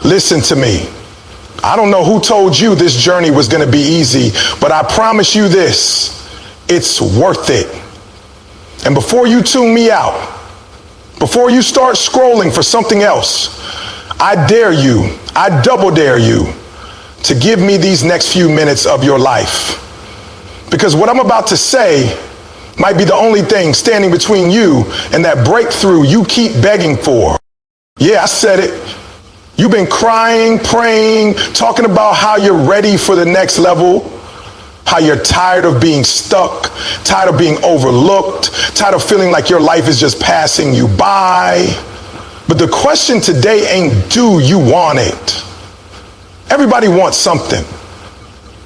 Listen to me. I don't know who told you this journey was going to be easy, but I promise you this, it's worth it. And before you tune me out, before you start scrolling for something else, I dare you, I double dare you to give me these next few minutes of your life. Because what I'm about to say might be the only thing standing between you and that breakthrough you keep begging for. Yeah, I said it. You've been crying, praying, talking about how you're ready for the next level, how you're tired of being stuck, tired of being overlooked, tired of feeling like your life is just passing you by. But the question today ain't, do you want it? Everybody wants something.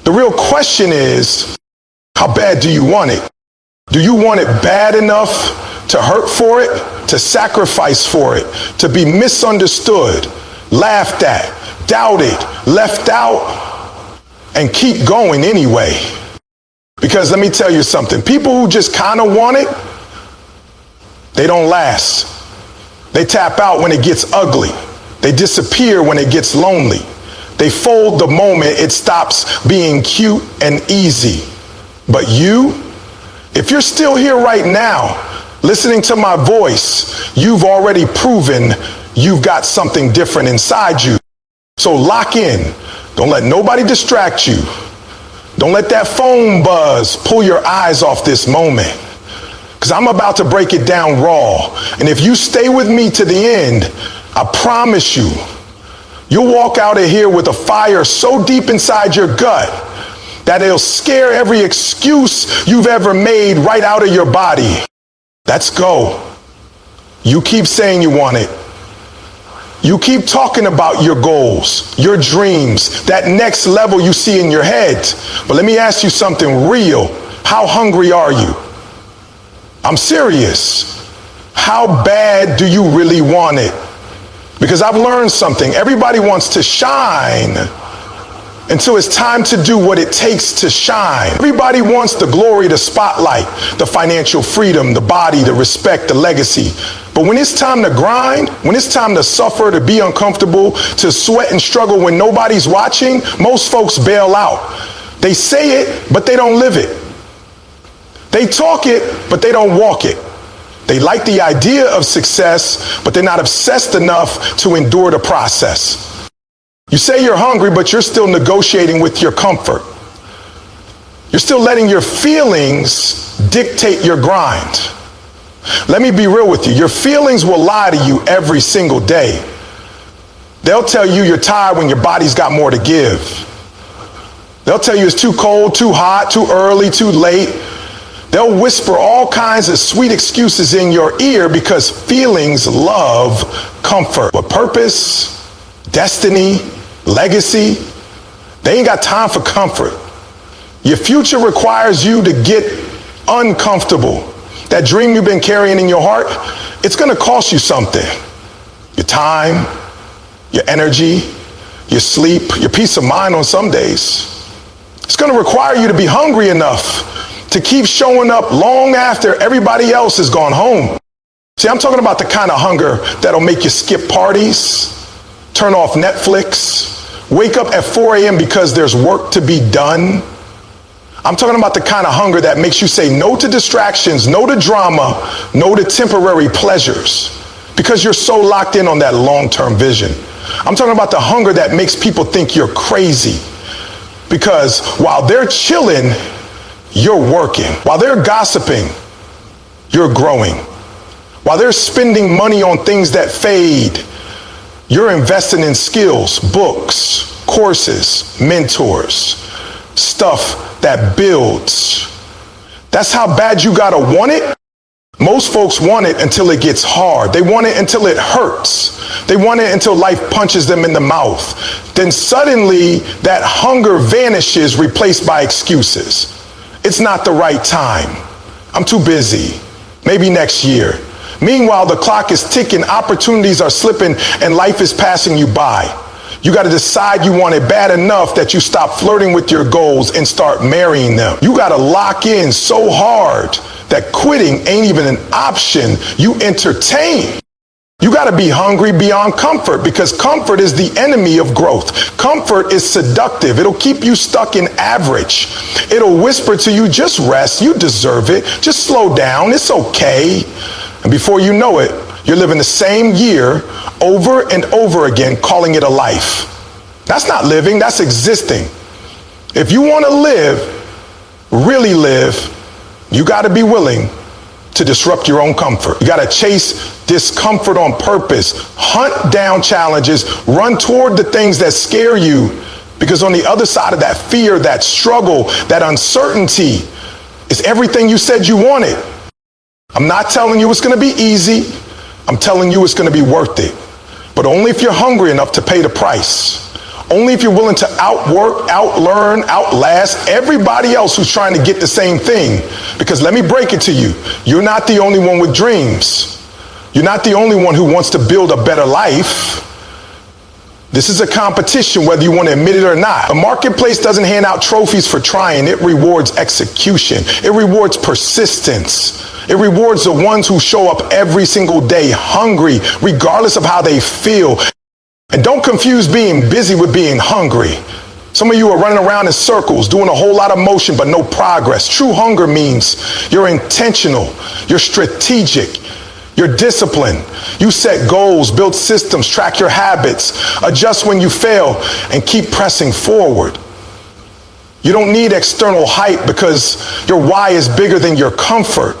The real question is, how bad do you want it? Do you want it bad enough to hurt for it, to sacrifice for it, to be misunderstood, laughed at, doubted, left out, and keep going anyway? Because let me tell you something, people who just kind of want it, they don't last. They tap out when it gets ugly. They disappear when it gets lonely. They fold the moment it stops being cute and easy. But you, if you're still here right now, listening to my voice, you've already proven you've got something different inside you. So lock in. Don't let nobody distract you. Don't let that phone buzz pull your eyes off this moment. Because I'm about to break it down raw. And if you stay with me to the end, I promise you, you'll walk out of here with a fire so deep inside your gut that it'll scare every excuse you've ever made right out of your body. Let's go. You keep saying you want it. You keep talking about your goals, your dreams, that next level you see in your head. But let me ask you something real. How hungry are you? I'm serious. How bad do you really want it? Because I've learned something. Everybody wants to shine until it's time to do what it takes to shine. Everybody wants the glory, the spotlight, the financial freedom, the body, the respect, the legacy. But when it's time to grind, when it's time to suffer, to be uncomfortable, to sweat and struggle when nobody's watching, most folks bail out. They say it, but they don't live it. They talk it, but they don't walk it. They like the idea of success, but they're not obsessed enough to endure the process. You say you're hungry, but you're still negotiating with your comfort. You're still letting your feelings dictate your grind. Let me be real with you. Your feelings will lie to you every single day. They'll tell you you're tired when your body's got more to give. They'll tell you it's too cold, too hot, too early, too late. They'll whisper all kinds of sweet excuses in your ear because feelings love comfort. But purpose, destiny, legacy, they ain't got time for comfort. Your future requires you to get uncomfortable. That dream you've been carrying in your heart, it's going to cost you something. Your time, your energy, your sleep, your peace of mind on some days. It's going to require you to be hungry enough to keep showing up long after everybody else has gone home. See, I'm talking about the kind of hunger that'll make you skip parties, turn off Netflix, wake up at 4 a.m. because there's work to be done. I'm talking about the kind of hunger that makes you say no to distractions, no to drama, no to temporary pleasures, because you're so locked in on that long-term vision. I'm talking about the hunger that makes people think you're crazy, because while they're chilling, you're working. While they're gossiping, you're growing. While they're spending money on things that fade, you're investing in skills, books, courses, mentors, stuff that builds. That's how bad you gotta want it. Most folks want it until it gets hard. They want it until it hurts. They want it until life punches them in the mouth. Then suddenly that hunger vanishes, replaced by excuses. It's not the right time. I'm too busy. Maybe next year. Meanwhile, the clock is ticking, opportunities are slipping, and life is passing you by. You got to decide you want it bad enough that you stop flirting with your goals and start marrying them. You got to lock in so hard that quitting ain't even an option you entertain. You got to be hungry beyond comfort, because comfort is the enemy of growth. Comfort is seductive. It'll keep you stuck in average. It'll whisper to you, just rest. You deserve it. Just slow down. It's okay. And before you know it, you're living the same year over and over again, calling it a life. That's not living. That's existing. If you want to live, really live, you got to be willing to disrupt your own comfort. You got to chase discomfort on purpose, hunt down challenges, run toward the things that scare you, because on the other side of that fear, that struggle, that uncertainty is everything you said you wanted. I'm not telling you it's going to be easy. I'm telling you it's going to be worth it. But only if you're hungry enough to pay the price. Only if you're willing to outwork, outlearn, outlast everybody else who's trying to get the same thing. Because let me break it to you. You're not the only one with dreams. You're not the only one who wants to build a better life. This is a competition, whether you want to admit it or not. A marketplace doesn't hand out trophies for trying. It rewards execution. It rewards persistence. It rewards the ones who show up every single day hungry, regardless of how they feel. And don't confuse being busy with being hungry. Some of you are running around in circles, doing a whole lot of motion, but no progress. True hunger means you're intentional, you're strategic, you're disciplined. You set goals, build systems, track your habits, adjust when you fail, and keep pressing forward. You don't need external hype, because your why is bigger than your comfort.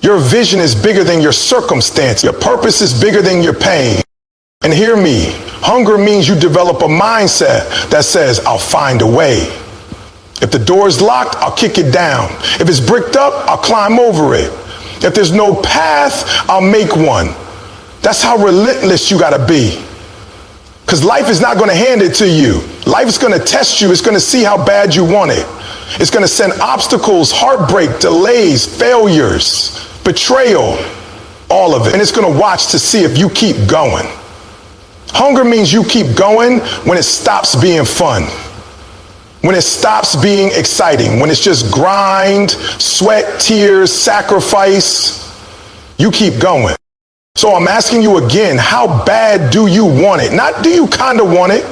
Your vision is bigger than your circumstance. Your purpose is bigger than your pain. And hear me, hunger means you develop a mindset that says, I'll find a way. If the door is locked, I'll kick it down. If it's bricked up, I'll climb over it. If there's no path, I'll make one. That's how relentless you gotta be. Because life is not gonna hand it to you. Life is gonna test you. It's gonna see how bad you want it. It's gonna send obstacles, heartbreak, delays, failures, betrayal, all of it. And it's gonna watch to see if you keep going. Hunger means you keep going when it stops being fun, when it stops being exciting, when it's just grind, sweat, tears, sacrifice. You keep going. So I'm asking you again, how bad do you want it? Not do you kind of want it?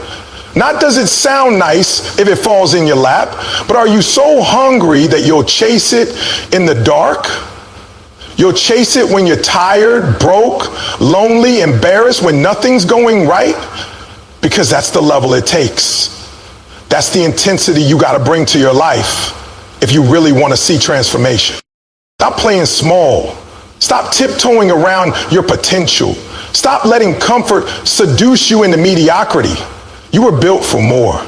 Not does it sound nice if it falls in your lap, but are you so hungry that you'll chase it in the dark? You'll chase it when you're tired, broke, lonely, embarrassed, when nothing's going right, because that's the level it takes. That's the intensity you got to bring to your life if you really want to see transformation. Stop playing small. Stop tiptoeing around your potential. Stop letting comfort seduce you into mediocrity. You were built for more.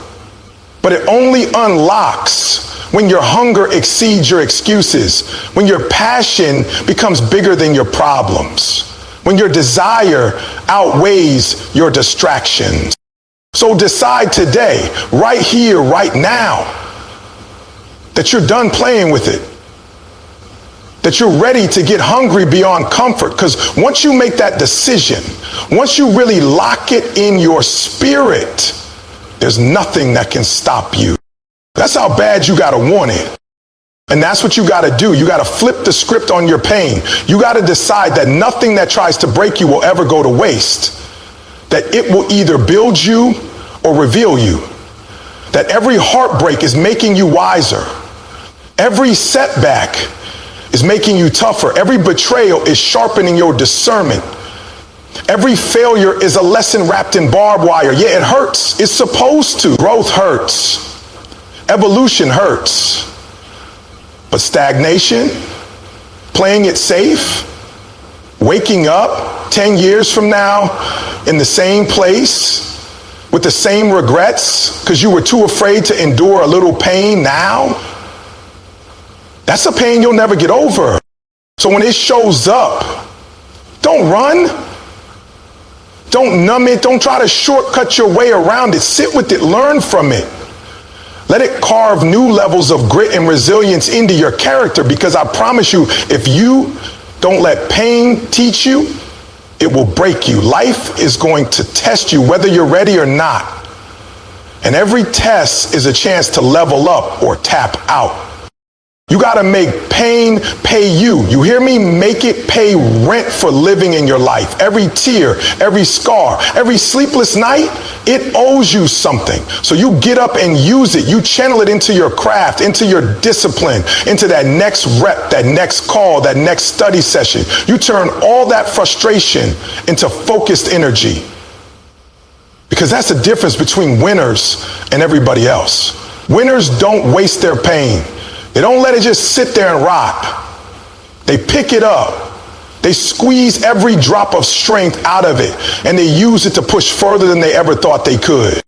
But it only unlocks when your hunger exceeds your excuses, when your passion becomes bigger than your problems, when your desire outweighs your distractions. So decide today, right here, right now, that you're done playing with it, that you're ready to get hungry beyond comfort. Because once you make that decision, once you really lock it in your spirit, there's nothing that can stop you. That's how bad you gotta want it. And that's what you gotta do. You gotta flip the script on your pain. You gotta decide that nothing that tries to break you will ever go to waste. That it will either build you or reveal you. That every heartbreak is making you wiser. Every setback is making you tougher. Every betrayal is sharpening your discernment. Every failure is a lesson wrapped in barbed wire. Yeah, it hurts. It's supposed to. Growth hurts. Evolution hurts. But stagnation, playing it safe, waking up 10 years from now in the same place with the same regrets because you were too afraid to endure a little pain now, that's a pain you'll never get over. So when it shows up, don't run. Don't numb it. Don't try to shortcut your way around it. Sit with it. Learn from it. Let it carve new levels of grit and resilience into your character, because I promise you, if you don't let pain teach you, it will break you. Life is going to test you whether you're ready or not. And every test is a chance to level up or tap out. You got to make pain pay you. You hear me? Make it pay rent for living in your life. Every tear, every scar, every sleepless night, it owes you something. So you get up and use it. You channel it into your craft, into your discipline, into that next rep, that next call, that next study session. You turn all that frustration into focused energy. Because that's the difference between winners and everybody else. Winners don't waste their pain. They don't let it just sit there and rot. They pick it up. They squeeze every drop of strength out of it, and they use it to push further than they ever thought they could.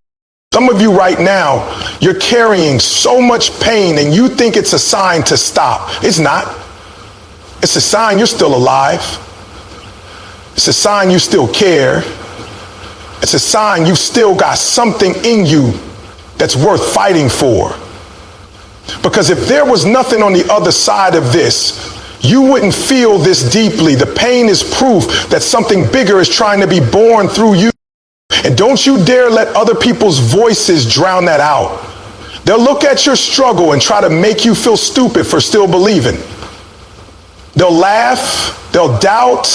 Some of you right now, you're carrying so much pain and you think it's a sign to stop. It's not. It's a sign you're still alive. It's a sign you still care. It's a sign you've still got something in you that's worth fighting for. Because if there was nothing on the other side of this, you wouldn't feel this deeply. The pain is proof that something bigger is trying to be born through you. And don't you dare let other people's voices drown that out. They'll look at your struggle and try to make you feel stupid for still believing. They'll laugh, they'll doubt,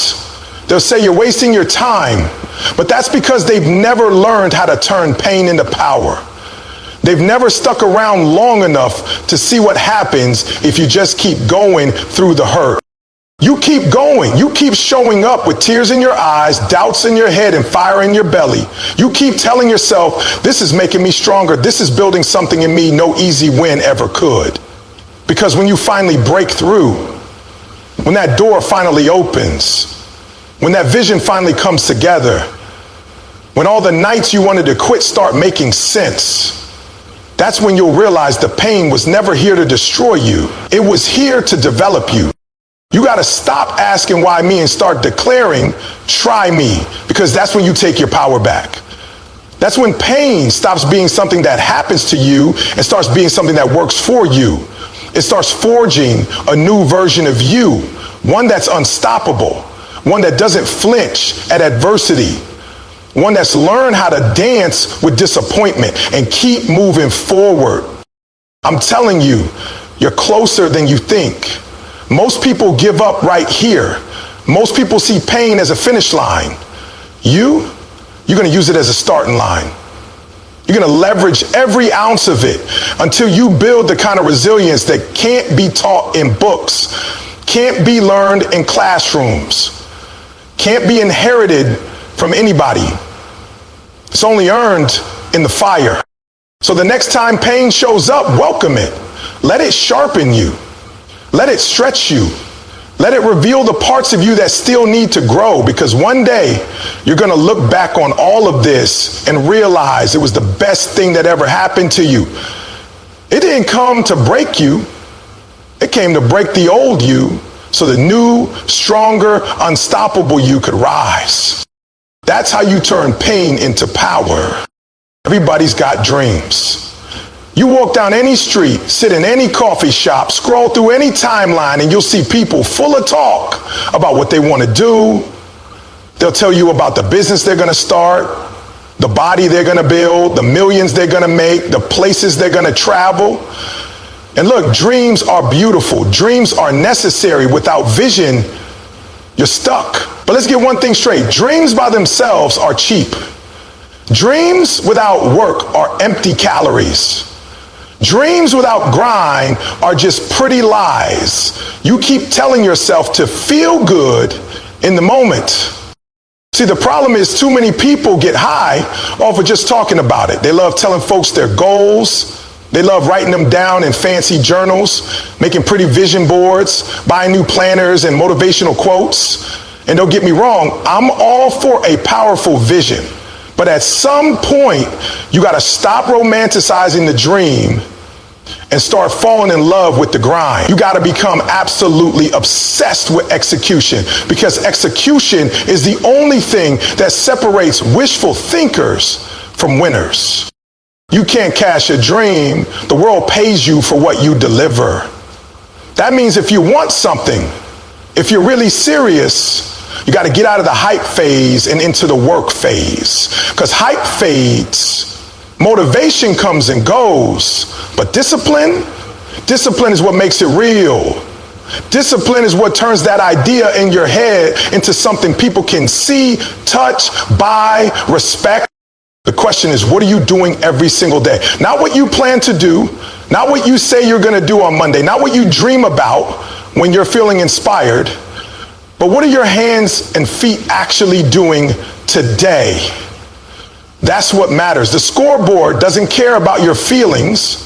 they'll say you're wasting your time. But that's because they've never learned how to turn pain into power. They've never stuck around long enough to see what happens if you just keep going through the hurt. You keep going. You keep showing up with tears in your eyes, doubts in your head, and fire in your belly. You keep telling yourself, this is making me stronger. This is building something in me no easy win ever could. Because when you finally break through, when that door finally opens, when that vision finally comes together, when all the nights you wanted to quit start making sense, that's when you'll realize the pain was never here to destroy you. It was here to develop you. You got to stop asking why me and start declaring, try me, because that's when you take your power back. That's when pain stops being something that happens to you and starts being something that works for you. It starts forging a new version of you, one that's unstoppable, one that doesn't flinch at adversity, one that's learned how to dance with disappointment and keep moving forward. I'm telling you, you're closer than you think. Most people give up right here. Most people see pain as a finish line. You're going to use it as a starting line. You're going to leverage every ounce of it until you build the kind of resilience that can't be taught in books, can't be learned in classrooms, can't be inherited from anybody. It's only earned in the fire. So the next time pain shows up, welcome it. Let it sharpen you. Let it stretch you. Let it reveal the parts of you that still need to grow, because one day you're going to look back on all of this and realize it was the best thing that ever happened to you. It didn't come to break you. It came to break the old you so the new, stronger, unstoppable you could rise. That's how you turn pain into power. Everybody's got dreams. You walk down any street, sit in any coffee shop, scroll through any timeline, and you'll see people full of talk about what they want to do. They'll tell you about the business they're going to start, the body they're going to build, the millions they're going to make, the places they're going to travel. And look, dreams are beautiful. Dreams are necessary. Without vision, you're stuck. But let's get one thing straight. Dreams by themselves are cheap. Dreams without work are empty calories. Dreams without grind are just pretty lies. You keep telling yourself to feel good in the moment. See, the problem is too many people get high off of just talking about it. They love telling folks their goals. They love writing them down in fancy journals, making pretty vision boards, buying new planners and motivational quotes. And don't get me wrong, I'm all for a powerful vision. But at some point, you got to stop romanticizing the dream and start falling in love with the grind. You got to become absolutely obsessed with execution, because execution is the only thing that separates wishful thinkers from winners. You can't cash a dream. The world pays you for what you deliver. That means if you want something, if you're really serious, you got to get out of the hype phase and into the work phase, because hype fades, motivation comes and goes, but discipline, Discipline is what makes it real. Discipline is what turns that idea in your head into something people can see, touch, buy, respect. The question is, what are you doing every single day? Not what you plan to do, not what you say you're going to do on Monday, not what you dream about when you're feeling inspired, but what are your hands and feet actually doing today? That's what matters. The scoreboard doesn't care about your feelings.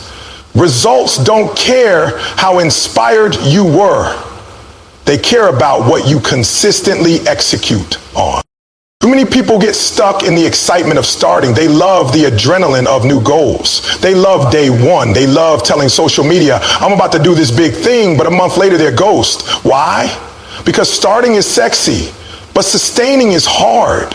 Results don't care how inspired you were. They care about what you consistently execute on. Too many people get stuck in the excitement of starting. They love the adrenaline of new goals. They love day one. They love telling social media, I'm about to do this big thing, but a month later they're ghost. Why? Because starting is sexy, but sustaining is hard.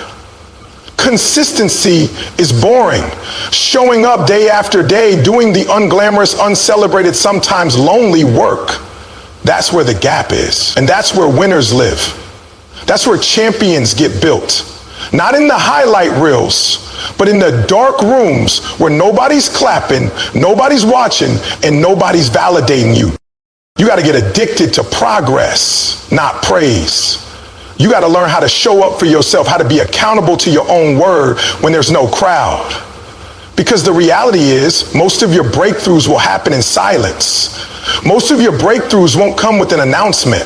Consistency is boring. Showing up day after day, doing the unglamorous, uncelebrated, sometimes lonely work. That's where the gap is. And that's where winners live. That's where champions get built. Not in the highlight reels, but in the dark rooms where nobody's clapping, nobody's watching, and nobody's validating you. You got to get addicted to progress, not praise. You got to learn how to show up for yourself, how to be accountable to your own word when there's no crowd. Because the reality is, most of your breakthroughs will happen in silence. Most of your breakthroughs won't come with an announcement.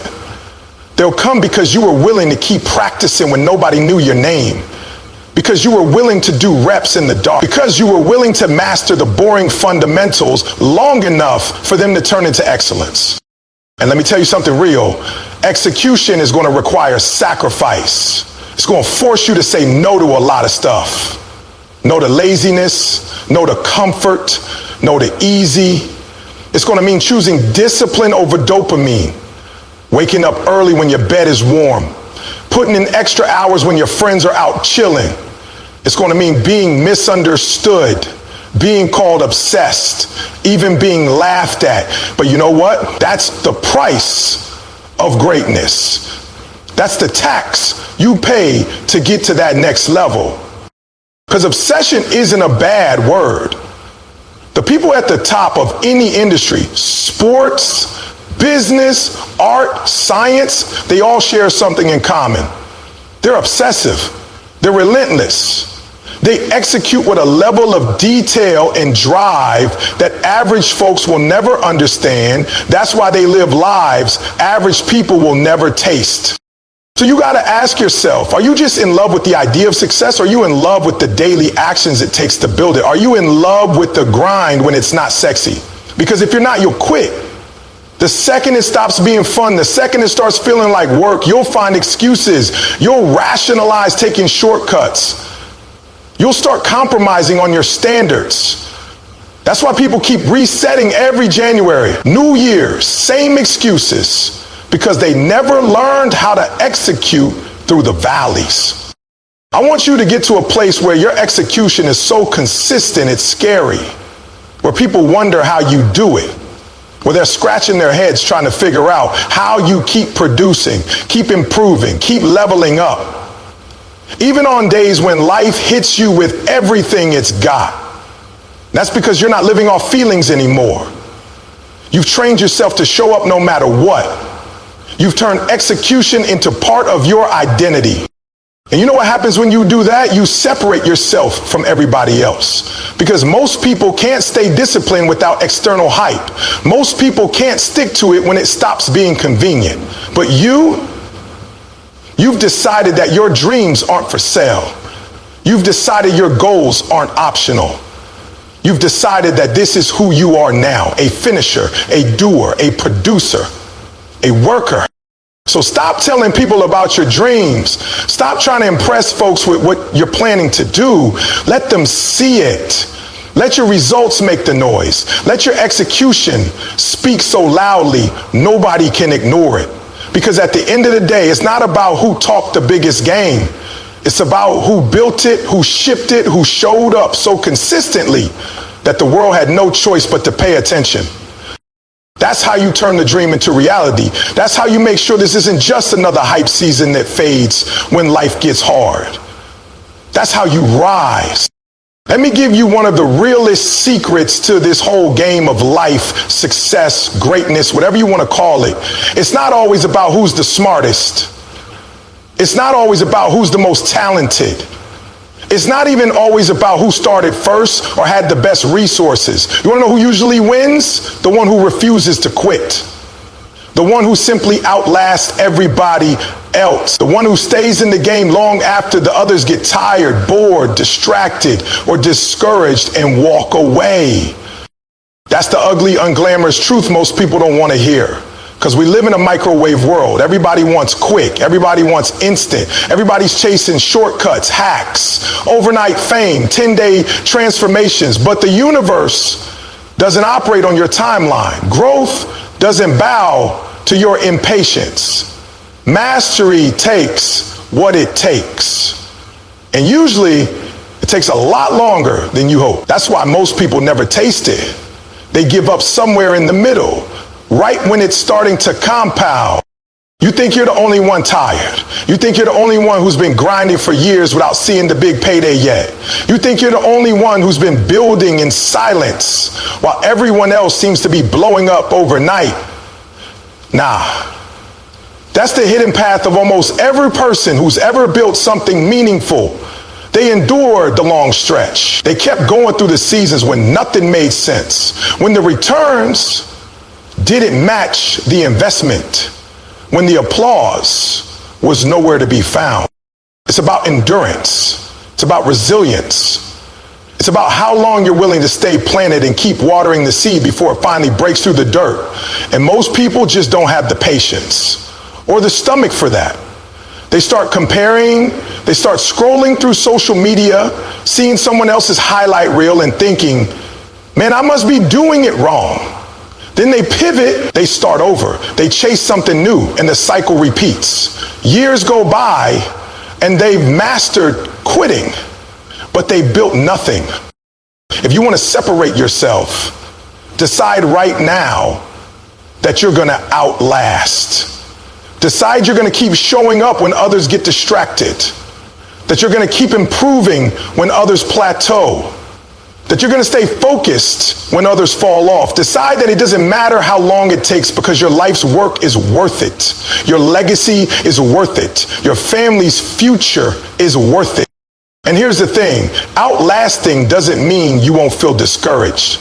They'll come because you were willing to keep practicing when nobody knew your name. Because you were willing to do reps in the dark. Because you were willing to master the boring fundamentals long enough for them to turn into excellence. And let me tell you something real. Execution is going to require sacrifice. It's going to force you to say no to a lot of stuff. No to laziness, no to comfort, no to easy. It's going to mean choosing discipline over dopamine. Waking up early when your bed is warm. Putting in extra hours when your friends are out chilling. It's going to mean being misunderstood, being called obsessed, even being laughed at. But you know what? That's the price of greatness. That's the tax you pay to get to that next level. Because obsession isn't a bad word. The people at the top of any industry, sports, business, art, science, they all share something in common. They're obsessive. They're relentless. They execute with a level of detail and drive that average folks will never understand. That's why they live lives average people will never taste. So you got to ask yourself, are you just in love with the idea of success? Or are you in love with the daily actions it takes to build it? Are you in love with the grind when it's not sexy? Because if you're not, you'll quit. The second it stops being fun, the second it starts feeling like work, you'll find excuses. You'll rationalize taking shortcuts. You'll start compromising on your standards. That's why people keep resetting every January. New Year's, same excuses. Because they never learned how to execute through the valleys. I want you to get to a place where your execution is so consistent, it's scary. Where people wonder how you do it. Where they're scratching their heads trying to figure out how you keep producing, keep improving, keep leveling up. Even on days when life hits you with everything it's got. That's because you're not living off feelings anymore. You've trained yourself to show up no matter what. You've turned execution into part of your identity. And you know what happens when you do that? You separate yourself from everybody else. Because most people can't stay disciplined without external hype. Most people can't stick to it when it stops being convenient. But you've decided that your dreams aren't for sale. You've decided your goals aren't optional. You've decided that this is who you are now, a finisher, a doer, a producer, a worker. So stop telling people about your dreams. Stop trying to impress folks with what you're planning to do. Let them see it. Let your results make the noise. Let your execution speak so loudly nobody can ignore it. Because at the end of the day, it's not about who talked the biggest game. It's about who built it, who shipped it, who showed up so consistently that the world had no choice but to pay attention. That's how you turn the dream into reality. That's how you make sure this isn't just another hype season that fades when life gets hard. That's how you rise. Let me give you one of the realest secrets to this whole game of life, success, greatness, whatever you want to call it. It's not always about who's the smartest. It's not always about who's the most talented. It's not even always about who started first or had the best resources. You want to know who usually wins? The one who refuses to quit. The one who simply outlasts everybody else. The one who stays in the game long after the others get tired, bored, distracted, or discouraged and walk away. That's the ugly, unglamorous truth most people don't want to hear. Because we live in a microwave world. Everybody wants quick. Everybody wants instant. Everybody's chasing shortcuts, hacks, overnight fame, 10-day transformations. But the universe doesn't operate on your timeline. Growth doesn't bow to your impatience. Mastery takes what it takes. And usually it takes a lot longer than you hope. That's why most people never taste it. They give up somewhere in the middle, right when it's starting to compound. You think you're the only one tired. You think you're the only one who's been grinding for years without seeing the big payday yet. You think you're the only one who's been building in silence while everyone else seems to be blowing up overnight. Nah. That's the hidden path of almost every person who's ever built something meaningful. They endured the long stretch. They kept going through the seasons when nothing made sense. When the returns didn't match the investment. When the applause was nowhere to be found. It's about endurance. It's about resilience. It's about how long you're willing to stay planted and keep watering the seed before it finally breaks through the dirt. And most people just don't have the patience or the stomach for that. They start comparing, they start scrolling through social media, seeing someone else's highlight reel and thinking, man, I must be doing it wrong. Then they pivot, they start over. They chase something new and the cycle repeats. Years go by and they've mastered quitting, but they built nothing. If you want to separate yourself, decide right now that you're going to outlast. Decide you're going to keep showing up when others get distracted. That you're going to keep improving when others plateau. That you're going to stay focused when others fall off. Decide that it doesn't matter how long it takes because your life's work is worth it. Your legacy is worth it. Your family's future is worth it. And here's the thing, outlasting doesn't mean you won't feel discouraged.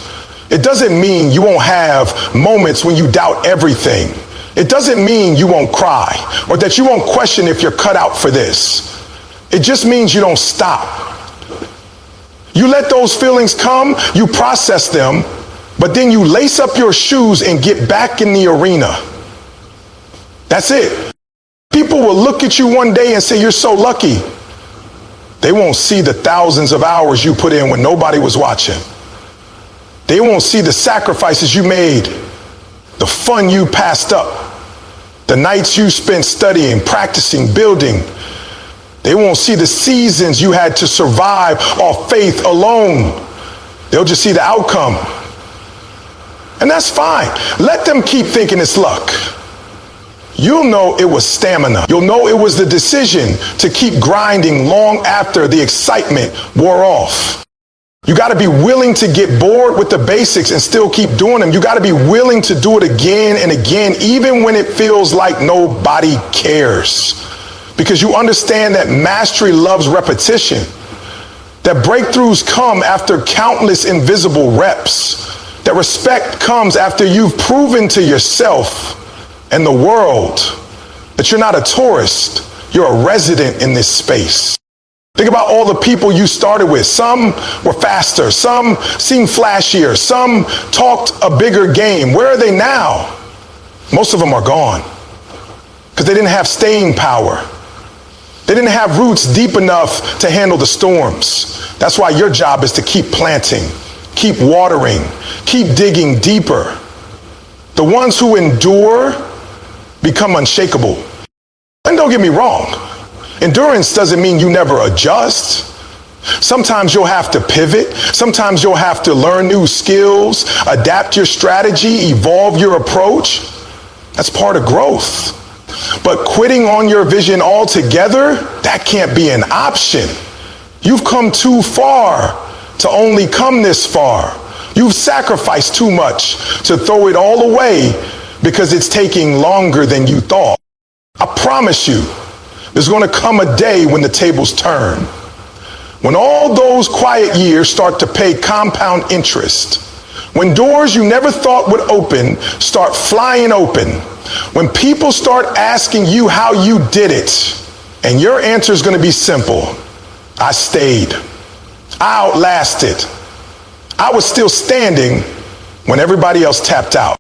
It doesn't mean you won't have moments when you doubt everything. It doesn't mean you won't cry or that you won't question if you're cut out for this. It just means you don't stop. You let those feelings come, you process them, but then you lace up your shoes and get back in the arena. That's it. People will look at you one day and say, you're so lucky. They won't see the thousands of hours you put in when nobody was watching. They won't see the sacrifices you made, the fun you passed up, the nights you spent studying, practicing, building. They won't see the seasons you had to survive off faith alone. They'll just see the outcome. And that's fine. Let them keep thinking it's luck. You'll know it was stamina. You'll know it was the decision to keep grinding long after the excitement wore off. You got to be willing to get bored with the basics and still keep doing them. You got to be willing to do it again and again, even when it feels like nobody cares. Because you understand that mastery loves repetition. That breakthroughs come after countless invisible reps. That respect comes after you've proven to yourself and the world that you're not a tourist, you're a resident in this space. Think about all the people you started with. Some were faster, some seemed flashier, some talked a bigger game. Where are they now? Most of them are gone because they didn't have staying power. They didn't have roots deep enough to handle the storms. That's why your job is to keep planting, keep watering, keep digging deeper. The ones who endure become unshakable. And don't get me wrong, endurance doesn't mean you never adjust. Sometimes you'll have to pivot. Sometimes you'll have to learn new skills, adapt your strategy, evolve your approach. That's part of growth. But quitting on your vision altogether, that can't be an option. You've come too far to only come this far. You've sacrificed too much to throw it all away because it's taking longer than you thought. I promise you, there's going to come a day when the tables turn. When all those quiet years start to pay compound interest. When doors you never thought would open start flying open. When people start asking you how you did it. And your answer is going to be simple. I stayed. I outlasted. I was still standing when everybody else tapped out.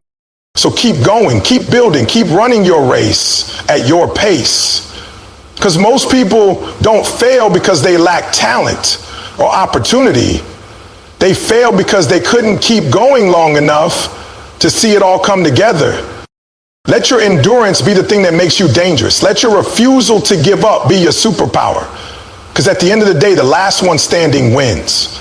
So keep going, keep building, keep running your race at your pace. Because most people don't fail because they lack talent or opportunity. They fail because they couldn't keep going long enough to see it all come together. Let your endurance be the thing that makes you dangerous. Let your refusal to give up be your superpower. Because at the end of the day, the last one standing wins.